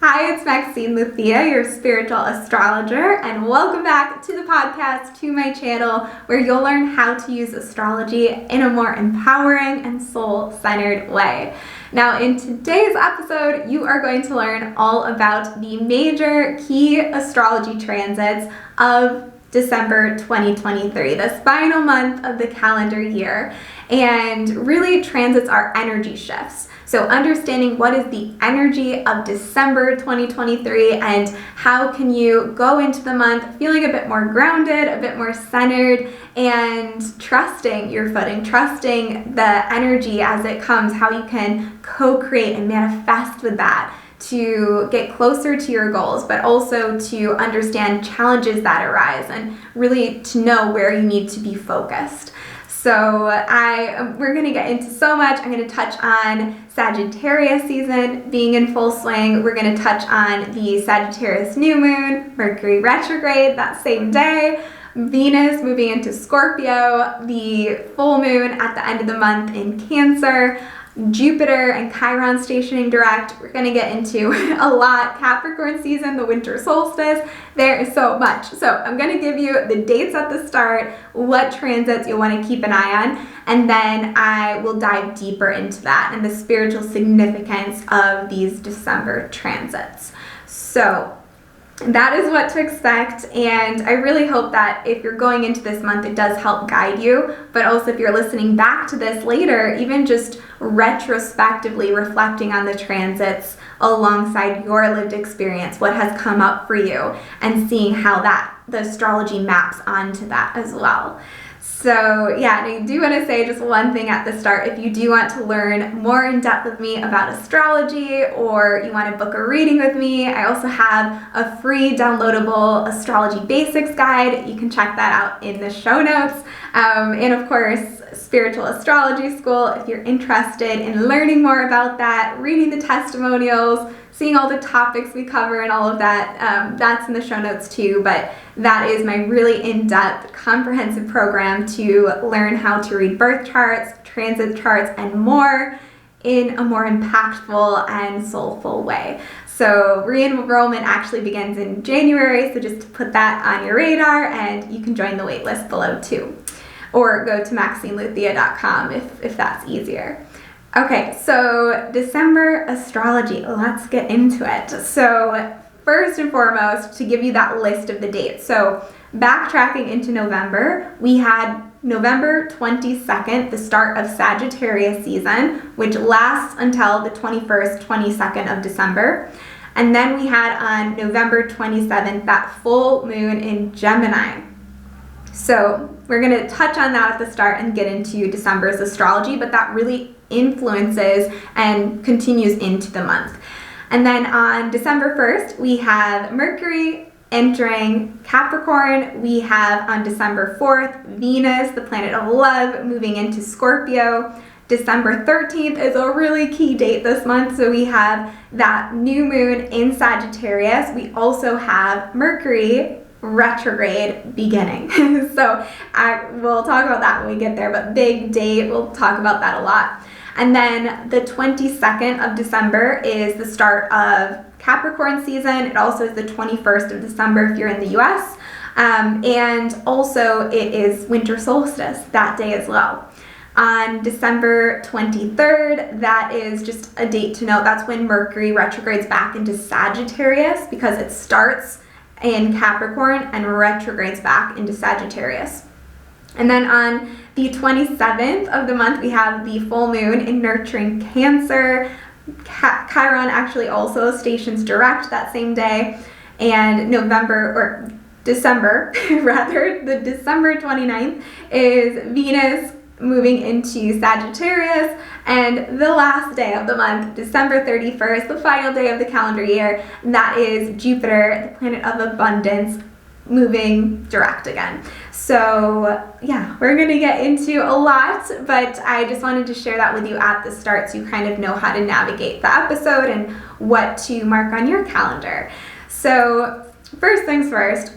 Hi, it's Maxine, your spiritual astrologer, and welcome back to the podcast, to my channel, where you'll learn how to use astrology in a more empowering and soul-centered way. Now, in today's episode, you are going to learn all about the major key astrology transits of December 2023, the final month of the calendar year. And really, transits are energy shifts. So understanding what is the energy of December 2023 and how can you go into the month feeling a bit more grounded, a bit more centered, and trusting your footing, trusting the energy as it comes, how you can co-create and manifest with that to get closer to your goals, but also to understand challenges that arise and really to know where you need to be focused. So we're going to get into so much. I'm going to touch on Sagittarius season being in full swing. We're going to touch on the Sagittarius new moon, Mercury retrograde that same day, Venus moving into Scorpio, the full moon at the end of the month in Cancer, Jupiter and Chiron stationing direct. We're going to get into a lot. Capricorn season, the winter solstice. There is so much. So I'm going to give you the dates at the start, what transits you'll want to keep an eye on, and then I will dive deeper into that and the spiritual significance of these December transits. So that is what to expect, and I really hope that if you're going into this month, it does help guide you, but also if you're listening back to this later, even just retrospectively reflecting on the transits alongside your lived experience, what has come up for you, and seeing how the astrology maps onto that as well. So yeah, and I do want to say just one thing at the start. If you do want to learn more in depth with me about astrology, or you want to book a reading with me, I also have a free downloadable astrology basics guide. You can check that out in the show notes. And of course, Spiritual Astrology School, if you're interested in learning more about that, reading the testimonials, seeing all the topics we cover and all of that, that's in the show notes too. But that is my really in-depth, comprehensive program to learn how to read birth charts, transit charts, and more in a more impactful and soulful way. So re-enrollment actually begins in January, so just to put that on your radar, and you can join the waitlist below too. Or go to MaxineLuthia.com if that's easier. Okay, so December astrology, let's get into it. So first and foremost, to give you that list of the dates. So backtracking into November, we had November 22nd, the start of Sagittarius season, which lasts until the 21st, 22nd of December. And then we had on November 27th, that full moon in Gemini. So we're going to touch on that at the start and get into December's astrology, but that really influences and continues into the month. And then on December 1st, we have Mercury entering Capricorn. We have on December 4th, Venus, the planet of love, moving into Scorpio. December 13th is a really key date this month, so we have that new moon in Sagittarius. We also have Mercury retrograde beginning. So we'll talk about that when we get there, but big date, we'll talk about that a lot. And then the 22nd of December is the start of Capricorn season. It also is the 21st of December if you're in the US. And also it is winter solstice that day as well. On December 23rd, that is just a date to note. That's when Mercury retrogrades back into Sagittarius, because it starts in Capricorn and retrogrades back into Sagittarius. And then on the 27th of the month, we have the full moon in nurturing Cancer. Chiron actually also stations direct that same day. And December, the December 29th is Venus moving into Sagittarius, and the last day of the month, December 31st, the final day of the calendar year, that is Jupiter, the planet of abundance, moving direct again. So yeah, we're going to get into a lot, but I just wanted to share that with you at the start so you kind of know how to navigate the episode and what to mark on your calendar. So first things first,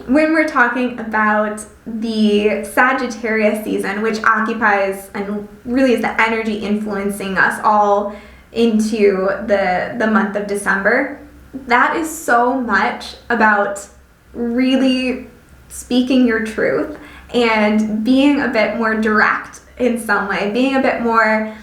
when we're talking about the Sagittarius season, which occupies and really is the energy influencing us all into the month of December, that is so much about really speaking your truth and being a bit more direct in some way, being a bit more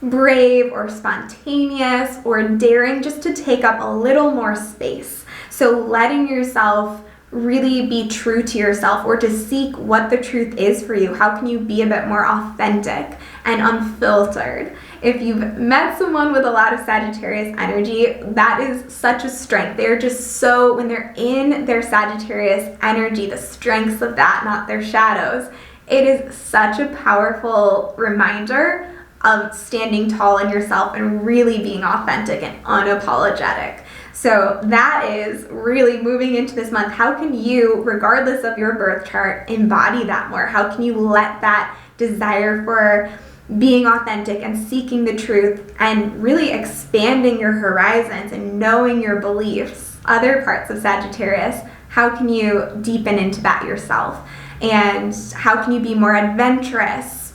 brave or spontaneous or daring just to take up a little more space. So letting yourself really be true to yourself, or to seek what the truth is for you. How can you be a bit more authentic and unfiltered? If you've met someone with a lot of Sagittarius energy, that is such a strength. They're just so, when they're in their Sagittarius energy, the strengths of that, not their shadows, it is such a powerful reminder of standing tall in yourself and really being authentic and unapologetic. So that is really moving into this month. How can you, regardless of your birth chart, embody that more? How can you let that desire for being authentic and seeking the truth and really expanding your horizons and knowing your beliefs, other parts of Sagittarius, how can you deepen into that yourself? And how can you be more adventurous?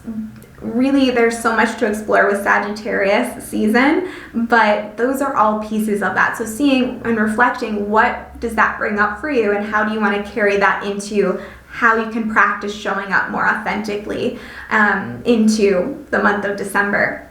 Really, there's so much to explore with Sagittarius season, but those are all pieces of that. So seeing and reflecting, what does that bring up for you, and how do you want to carry that into how you can practice showing up more authentically into the month of December.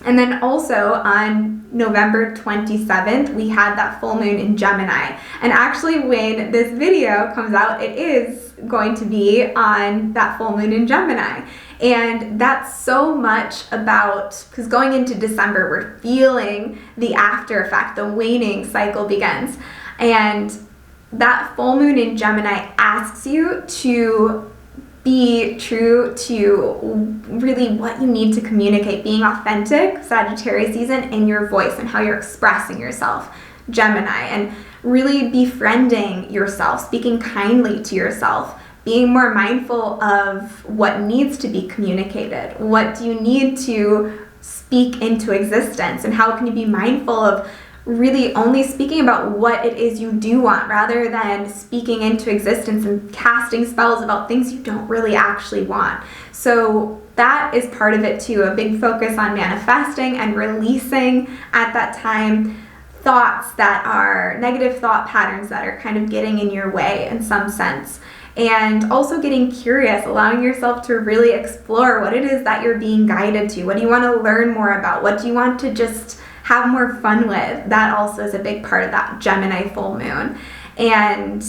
And then also on November 27th, we had that full moon in Gemini. And actually when this video comes out, it is going to be on that full moon in Gemini. And that's so much about, because going into December, we're feeling the after effect, the waning cycle begins. And that full moon in Gemini asks you to be true to really what you need to communicate, being authentic, Sagittarius season, in your voice and how you're expressing yourself, Gemini, and really befriending yourself, speaking kindly to yourself, being more mindful of what needs to be communicated, what do you need to speak into existence, and how can you be mindful of really only speaking about what it is you do want, rather than speaking into existence and casting spells about things you don't really actually want. So that is part of it too, a big focus on manifesting and releasing at that time thoughts that are negative thought patterns that are kind of getting in your way in some sense. And also getting curious, allowing yourself to really explore what it is that you're being guided to. What do you want to learn more about? What do you want to just have more fun with? That also is a big part of that Gemini full moon. And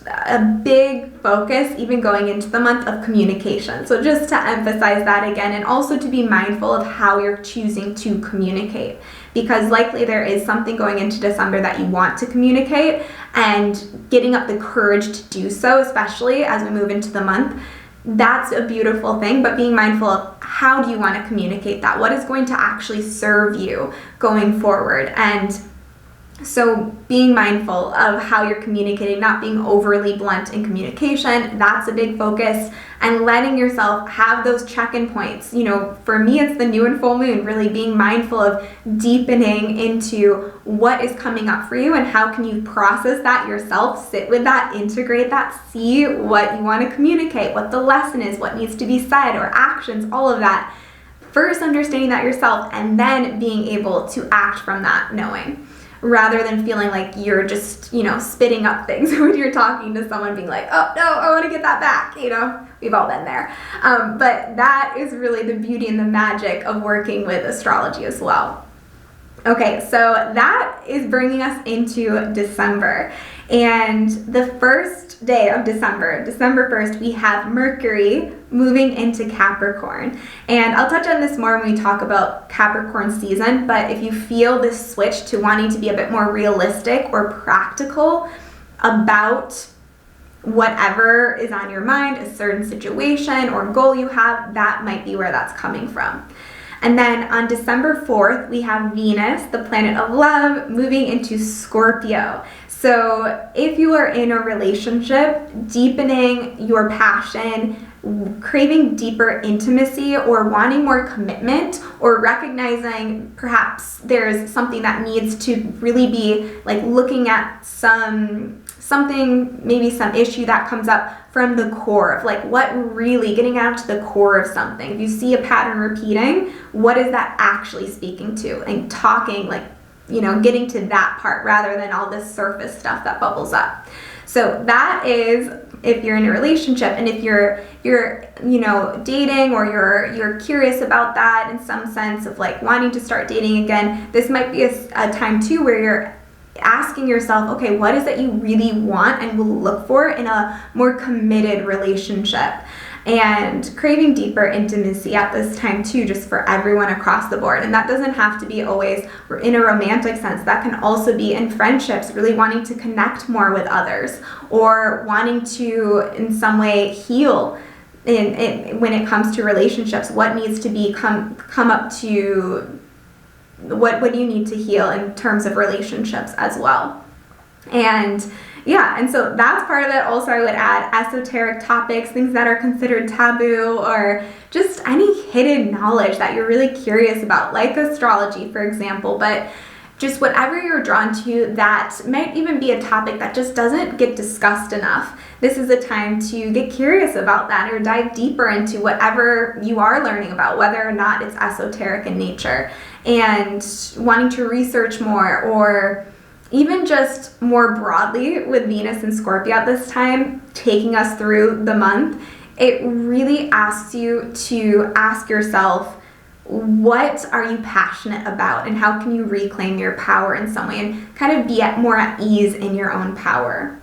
a big focus even going into the month of communication. So just to emphasize that again, and also to be mindful of how you're choosing to communicate, because likely there is something going into December that you want to communicate, and getting up the courage to do so, especially as we move into the month, that's a beautiful thing. But being mindful of how do you want to communicate that? What is going to actually serve you going forward? And so being mindful of how you're communicating, not being overly blunt in communication, that's a big focus. And letting yourself have those check-in points. You know, for me, it's the new and full moon, really being mindful of deepening into what is coming up for you and how can you process that yourself, sit with that, integrate that, see what you want to communicate, what the lesson is, what needs to be said, or actions, all of that. First, understanding that yourself, and then being able to act from that knowing, rather than feeling like you're just, you know, spitting up things when you're talking to someone, being like, oh no, I want to get that back. You know, we've all been there. But that is really the beauty and the magic of working with astrology as well. Okay, so that is bringing us into December. And the first day of December, December 1st, we have Mercury moving into Capricorn. And I'll touch on this more when we talk about Capricorn season, but if you feel this switch to wanting to be a bit more realistic or practical about whatever is on your mind, a certain situation or goal you have, that might be where that's coming from. And then on December 4th, we have Venus, the planet of love, moving into Scorpio. So if you are in a relationship, deepening your passion, craving deeper intimacy or wanting more commitment, or recognizing perhaps there's something that needs to really be like looking at something, maybe some issue that comes up from the core of like what really getting out to the core of something. If you see a pattern repeating, what is that actually speaking to? And talking like, getting to that part rather than all this surface stuff that bubbles up. So that is if you're in a relationship, and if you're dating, or you're curious about that in some sense of like wanting to start dating again, this might be a time too where you're asking yourself, okay, what is it you really want and will look for in a more committed relationship? And craving deeper intimacy at this time too, just for everyone across the board. And that doesn't have to be always in a romantic sense. That can also be in friendships, really wanting to connect more with others, or wanting to in some way heal when it comes to relationships. What needs to be come up to, what do you need to heal in terms of relationships as well? And so that's part of it. Also, I would add esoteric topics, things that are considered taboo, or just any hidden knowledge that you're really curious about, like astrology, for example, but just whatever you're drawn to that might even be a topic that just doesn't get discussed enough. This is a time to get curious about that, or dive deeper into whatever you are learning about, whether or not it's esoteric in nature, and wanting to research more, or even just more broadly with Venus and Scorpio at this time, taking us through the month. It really asks you to ask yourself, what are you passionate about, and how can you reclaim your power in some way and kind of be more at ease in your own power?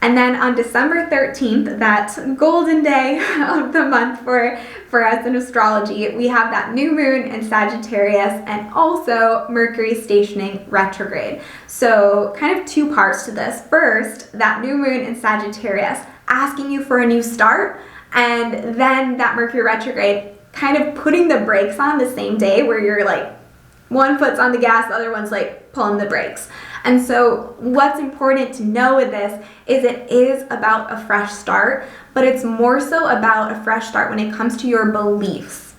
And then on December 13th, that golden day of the month for us in astrology, we have that new moon in Sagittarius, and also Mercury stationing retrograde. So kind of two parts to this. First, that new moon in Sagittarius asking you for a new start, and then that Mercury retrograde kind of putting the brakes on the same day, where you're like one foot's on the gas, the other one's like pulling the brakes. And so what's important to know with this is it is about a fresh start, but it's more so about a fresh start when it comes to your beliefs,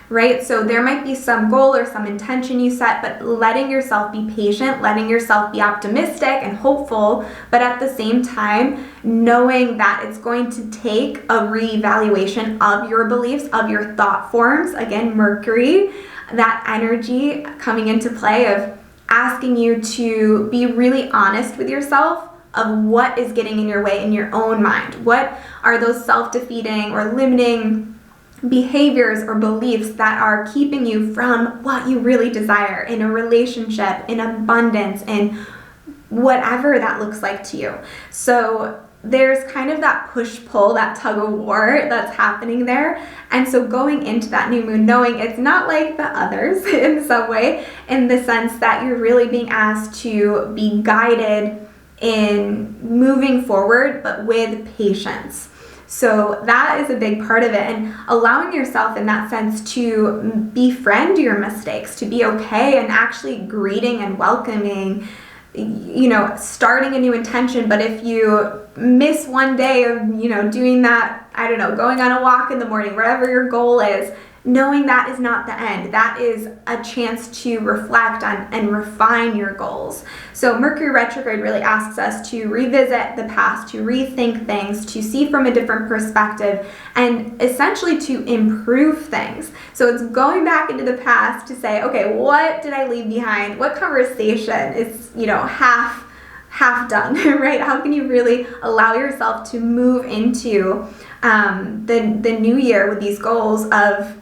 right? So there might be some goal or some intention you set, but letting yourself be patient, letting yourself be optimistic and hopeful, but at the same time, knowing that it's going to take a reevaluation of your beliefs, of your thought forms. Again, Mercury, that energy coming into play of asking you to be really honest with yourself of what is getting in your way in your own mind. What are those self-defeating or limiting behaviors or beliefs that are keeping you from what you really desire in a relationship, in abundance, in whatever that looks like to you? So there's kind of that push-pull, that tug-of-war that's happening there. And so going into that new moon, knowing it's not like the others in some way, in the sense that you're really being asked to be guided in moving forward, but with patience. So that is a big part of it, and allowing yourself in that sense to befriend your mistakes, to be okay, and actually greeting and welcoming, starting a new intention. But if you miss one day of, doing that, going on a walk in the morning, wherever your goal is, knowing that is not the end. That is a chance to reflect on and refine your goals. So Mercury retrograde really asks us to revisit the past, to rethink things, to see from a different perspective, and essentially to improve things. So it's going back into the past to say, okay, what did I leave behind? What conversation is, half done, right? How can you really allow yourself to move into the new year with these goals of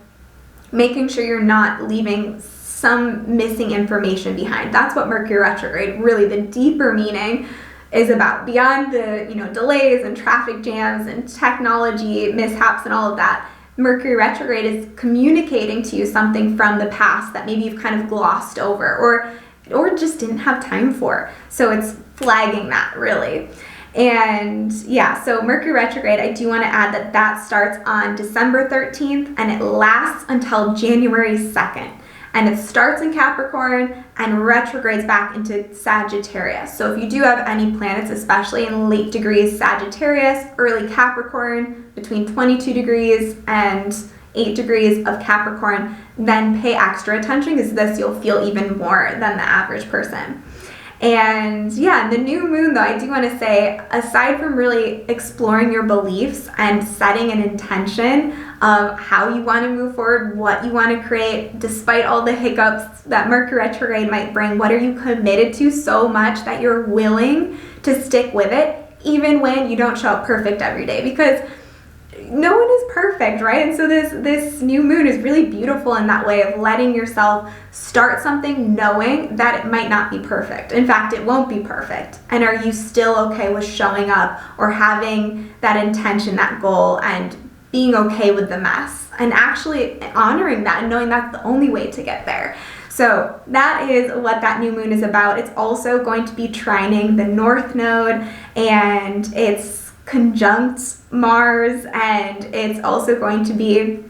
making sure you're not leaving some missing information behind? That's what Mercury retrograde, really the deeper meaning, is about. Beyond the delays and traffic jams and technology mishaps and all of that, Mercury retrograde is communicating to you something from the past that maybe you've kind of glossed over or just didn't have time for. So it's flagging that, really. And so Mercury retrograde, I do want to add that starts on December 13th and it lasts until January 2nd. and it starts in Capricorn and retrogrades back into Sagittarius. So if you do have any planets, especially in late degrees Sagittarius, early Capricorn, between 22 degrees and 8 degrees of Capricorn, then pay extra attention, because this you'll feel even more than the average person. And yeah, the new moon though, I do want to say, aside from really exploring your beliefs and setting an intention of how you want to move forward, what you want to create, despite all the hiccups that Mercury retrograde might bring, what are you committed to so much that you're willing to stick with it, even when you don't show up perfect every day? Because no one is perfect, right? And so this new moon is really beautiful in that way of letting yourself start something knowing that it might not be perfect. In fact, it won't be perfect. And are you still okay with showing up or having that intention, that goal, and being okay with the mess and actually honoring that and knowing that's the only way to get there? So that is what that new moon is about. It's also going to be trining the North Node, and it's conjunct Mars, and it's also going to be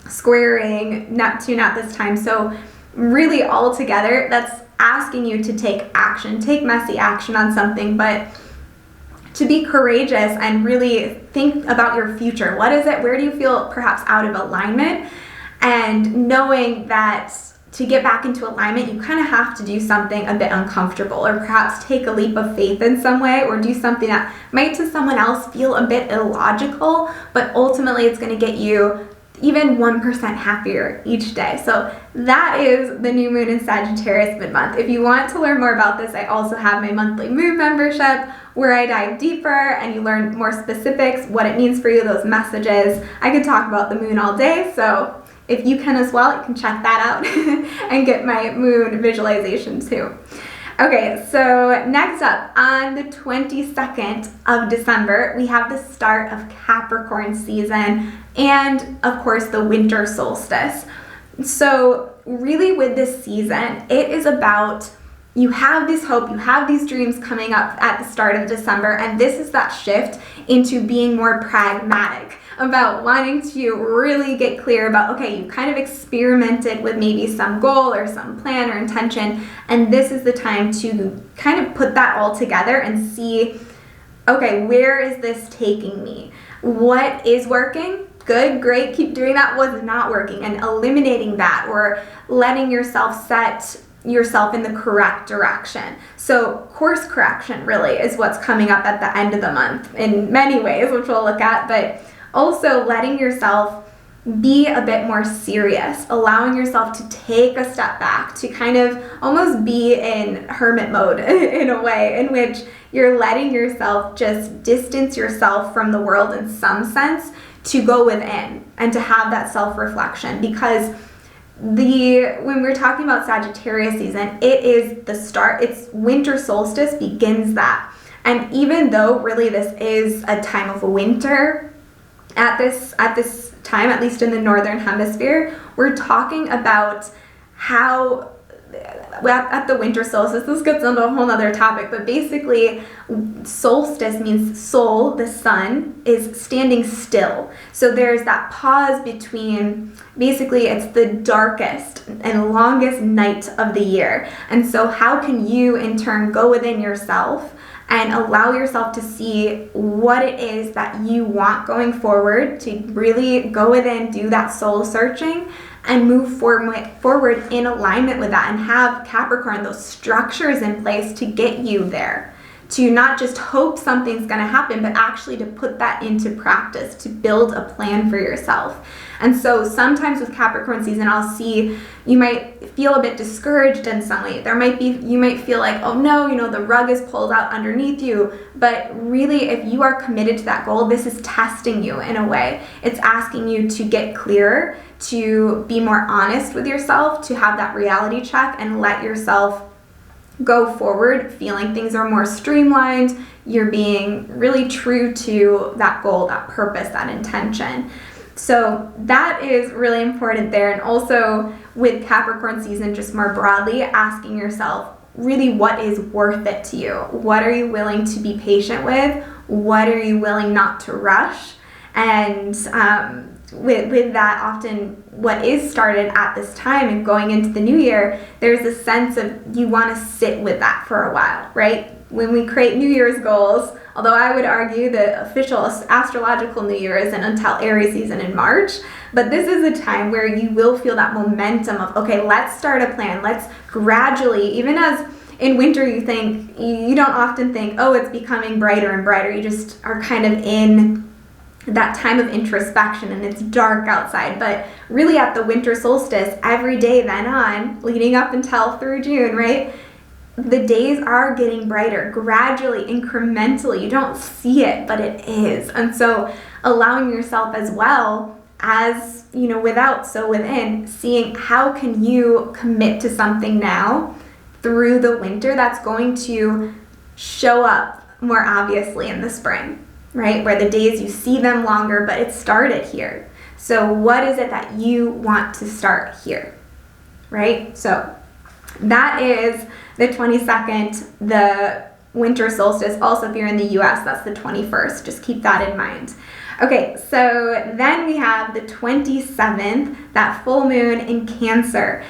squaring Neptune at this time. So really all together, that's asking you to take action, take messy action on something, but to be courageous and really think about your future. What is it? Where do you feel perhaps out of alignment? And knowing that to get back into alignment, you kind of have to do something a bit uncomfortable, or perhaps take a leap of faith in some way, or do something that might to someone else feel a bit illogical, but ultimately it's going to get you even 1% happier each day. So that is the new moon in Sagittarius mid-month. If you want to learn more about this, I also have my monthly moon membership where I dive deeper and you learn more specifics, what it means for you, those messages. I could talk about the moon all day, so if you can as well, you can check that out and get my moon visualization too. Okay, so next up, on the 22nd of December, we have the start of Capricorn season and, of course, the winter solstice. So really with this season, it is about, you have this hope, you have these dreams coming up at the start of December, and this is that shift into being more pragmatic, about wanting to really get clear about, okay, you kind of experimented with maybe some goal or some plan or intention, and this is the time to kind of put that all together and see, okay, where is this taking me? What is working? Good, great, keep doing that. What's not working? And eliminating that, or letting yourself set yourself in the correct direction. So course correction really is what's coming up at the end of the month in many ways, which we'll look at, but also letting yourself be a bit more serious, allowing yourself to take a step back, to kind of almost be in hermit mode in a way in which you're letting yourself just distance yourself from the world in some sense, to go within and to have that self-reflection. Because when we're talking about Sagittarius season, it is the start, it's winter solstice begins that. And even though really this is a time of winter, at this time, at least in the northern hemisphere, we're talking about how at the winter solstice, this gets into a whole other topic, but basically solstice means soul, the sun, is standing still. So there's that pause between, basically it's the darkest and longest night of the year. And so how can you in turn go within yourself and allow yourself to see what it is that you want going forward, to really go within, do that soul searching, and move forward in alignment with that, and have Capricorn, those structures in place to get you there, to not just hope something's going to happen, but actually to put that into practice, to build a plan for yourself. And so sometimes with Capricorn season, I'll see you might feel a bit discouraged in some way. You might feel like, oh no, the rug is pulled out underneath you. But really, if you are committed to that goal, this is testing you in a way. It's asking you to get clearer, to be more honest with yourself, to have that reality check and let yourself go forward feeling things are more streamlined. You're being really true to that goal, that purpose, that intention. So that is really important there. And also with Capricorn season, just more broadly, asking yourself really what is worth it to you. What are you willing to be patient with? What are you willing not to rush? And with that, often what is started at this time and going into the new year, there's a sense of you want to sit with that for a while, right? When we create New Year's goals, although I would argue the official astrological New Year isn't until Aries season in March, but this is a time where you will feel that momentum of, okay, let's start a plan. Let's gradually, even as in winter you don't often think, oh, it's becoming brighter and brighter. You just are kind of in that time of introspection and it's dark outside. But really at the winter solstice, every day then on, leading up until through June, right? The days are getting brighter, gradually, incrementally. You don't see it, but it is. And so allowing yourself as well as, without, so within, seeing how can you commit to something now through the winter that's going to show up more obviously in the spring, right? Where the days you see them longer, but it started here. So what is it that you want to start here, right? So that is the 22nd, the winter solstice. Also, if you're in the US, that's the 21st. Just keep that in mind. Okay, so then we have the 27th, that full moon in Cancer.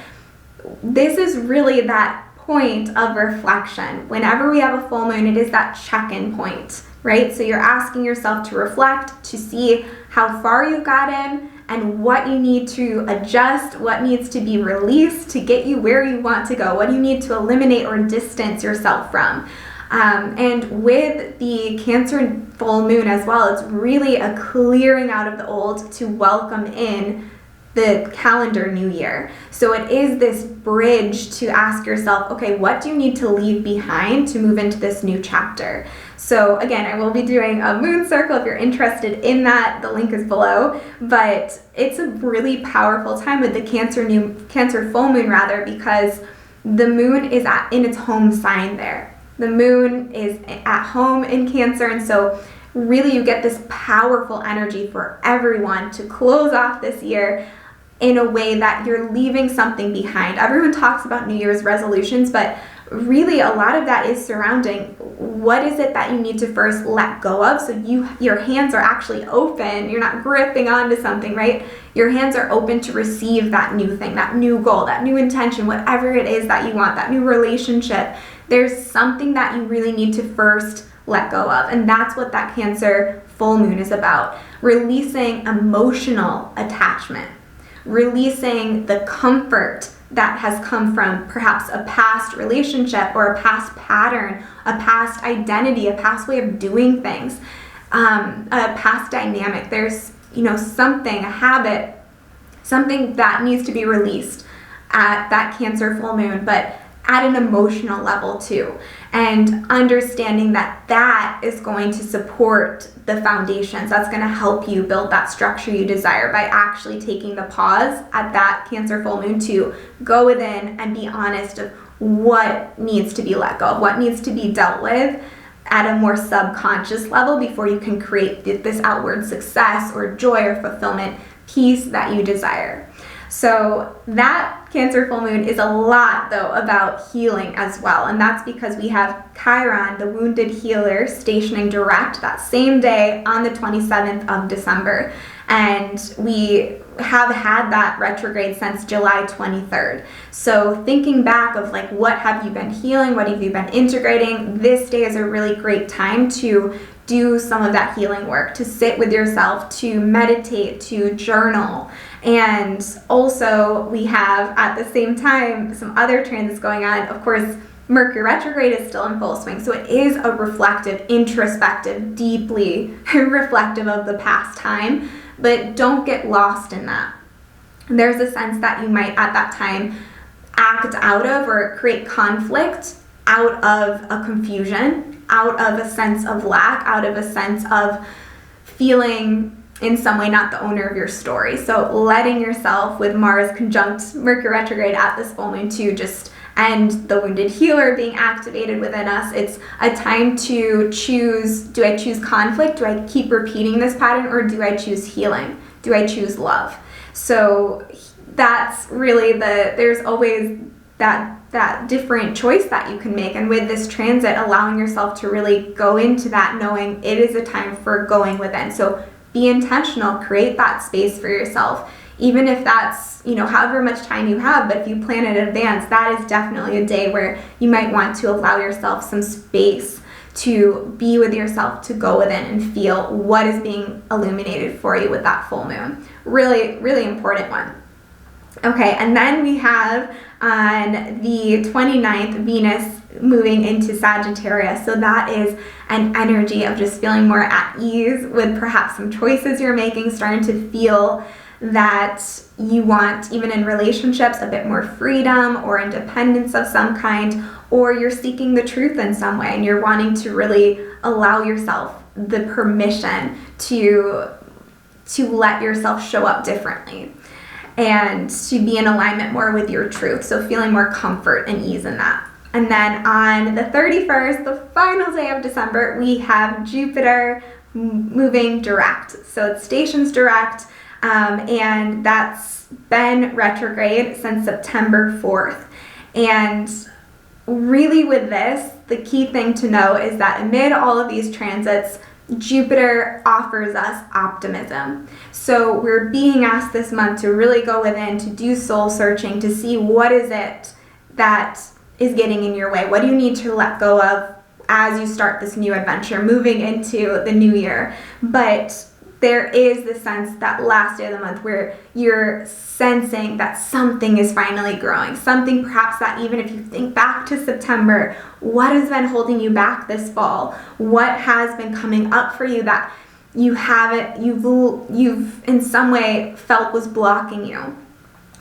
This is really that point of reflection. Whenever we have a full moon, it is that check-in point, right? So you're asking yourself to reflect, to see how far you've gotten and what you need to adjust, what needs to be released to get you where you want to go, what you need to eliminate or distance yourself from. And with the Cancer full moon as well, it's really a clearing out of the old to welcome in the calendar new year. So it is this bridge to ask yourself, okay, what do you need to leave behind to move into this new chapter? So again, I will be doing a moon circle if you're interested in that. The link is below. But it's a really powerful time with the Cancer full moon rather, because the moon is in its home sign there. The moon is at home in Cancer, and so really you get this powerful energy for everyone to close off this year in a way that you're leaving something behind. Everyone talks about New Year's resolutions, but really a lot of that is surrounding what is it that you need to first let go of, so your hands are actually open. You're not gripping onto something, right? Your hands are open to receive that new thing, that new goal, that new intention, whatever it is that you want, that new relationship. There's something that you really need to first let go of, and that's what that Cancer full moon is about. Releasing emotional attachment, releasing the comfort that has come from perhaps a past relationship or a past pattern, a past identity, a past way of doing things, a past dynamic. There's, something, a habit, something that needs to be released at that Cancer full moon, but at an emotional level too. And understanding that that is going to support the foundations. That's going to help you build that structure you desire by actually taking the pause at that Cancer full moon to go within and be honest of what needs to be let go of, what needs to be dealt with at a more subconscious level before you can create this outward success or joy or fulfillment, peace that you desire. So that Cancer full moon is a lot, though, about healing as well. And that's because we have Chiron, the wounded healer, stationing direct that same day on the 27th of December. And we have had that retrograde since July 23rd. So thinking back of what have you been healing? What have you been integrating? This day is a really great time to do some of that healing work, to sit with yourself, to meditate, to journal. And also we have at the same time some other transits going on. Of course, Mercury retrograde is still in full swing. So it is a reflective, introspective, deeply reflective of the past time. But don't get lost in that. There's a sense that you might at that time act out of or create conflict out of a confusion, out of a sense of lack, out of a sense of feeling in some way not the owner of your story. So letting yourself, with Mars conjunct Mercury retrograde at this full moon too, and the wounded healer being activated within us, it's a time to choose, do I choose conflict? Do I keep repeating this pattern? Or do I choose healing? Do I choose love? So that's really there's always that different choice that you can make. And with this transit, allowing yourself to really go into that knowing it is a time for going within. So be intentional, create that space for yourself. Even if that's, however much time you have, but if you plan in advance, that is definitely a day where you might want to allow yourself some space to be with yourself, to go within and feel what is being illuminated for you with that full moon. Really, really important one. Okay, and then we have on the 29th, Venus moving into Sagittarius. So that is an energy of just feeling more at ease with perhaps some choices you're making, starting to feel that you want, even in relationships, a bit more freedom or independence of some kind, or you're seeking the truth in some way and you're wanting to really allow yourself the permission to let yourself show up differently and to be in alignment more with your truth. So feeling more comfort and ease in that. And then on the 31st, the final day of December, we have Jupiter moving direct. So it stations direct, and that's been retrograde since September 4th. And really with this, the key thing to know is that amid all of these transits, Jupiter offers us optimism. So we're being asked this month to really go within, to do soul searching, to see what is it that is getting in your way. What do you need to let go of as you start this new adventure, moving into the new year? But there is the sense that last day of the month where you're sensing that something is finally growing. Something perhaps that even if you think back to September, what has been holding you back this fall? What has been coming up for you that you've in some way felt was blocking you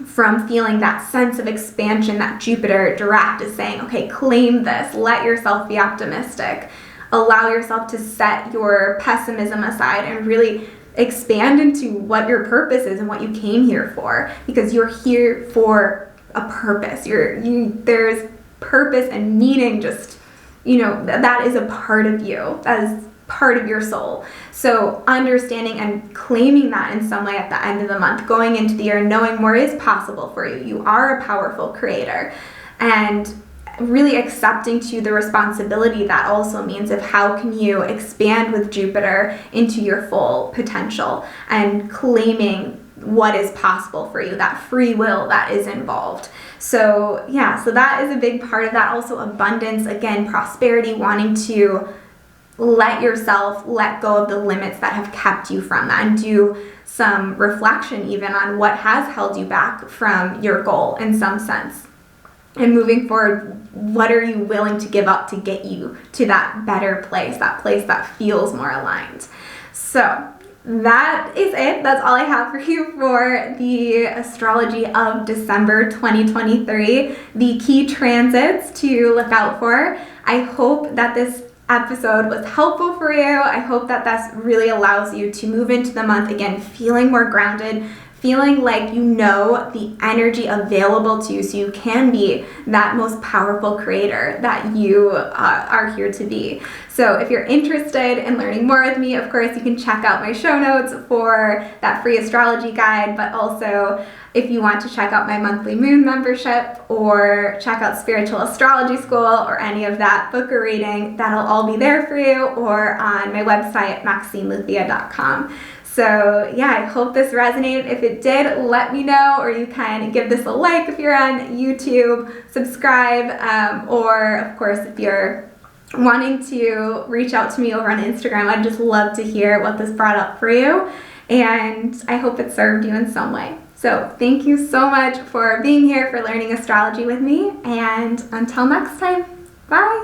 from feeling that sense of expansion that Jupiter direct is saying, okay, claim this, let yourself be optimistic. Allow yourself to set your pessimism aside and really expand into what your purpose is and what you came here for, because you're here for a purpose. There's purpose and meaning, just, that is a part of you. That is part of your soul. So understanding and claiming that in some way at the end of the month, going into the year, knowing more is possible for you. You are a powerful creator, and really accepting to the responsibility that also means of how can you expand with Jupiter into your full potential and claiming what is possible for you, that free will that is involved. So that is a big part of that. Also abundance, again, prosperity, wanting to let yourself let go of the limits that have kept you from that, and do some reflection even on what has held you back from your goal in some sense. And moving forward, what are you willing to give up to get you to that better place that feels more aligned? So that is it. That's all I have for you for the astrology of December 2023. The key transits to look out for. I hope that this episode was helpful for you. I hope that this really allows you to move into the month again feeling more grounded, feeling like the energy available to you so you can be that most powerful creator that you are here to be. So if you're interested in learning more with me, of course, you can check out my show notes for that free astrology guide, but also if you want to check out my monthly moon membership or check out Spiritual Astrology School or any of that, book a reading, that'll all be there for you, or on my website, MaxineLuthia.com. So I hope this resonated. If it did, let me know, or you can give this a like if you're on YouTube, subscribe, or of course if you're wanting to reach out to me over on Instagram, I'd just love to hear what this brought up for you, and I hope it served you in some way. So thank you so much for being here, for learning astrology with me, and until next time, bye!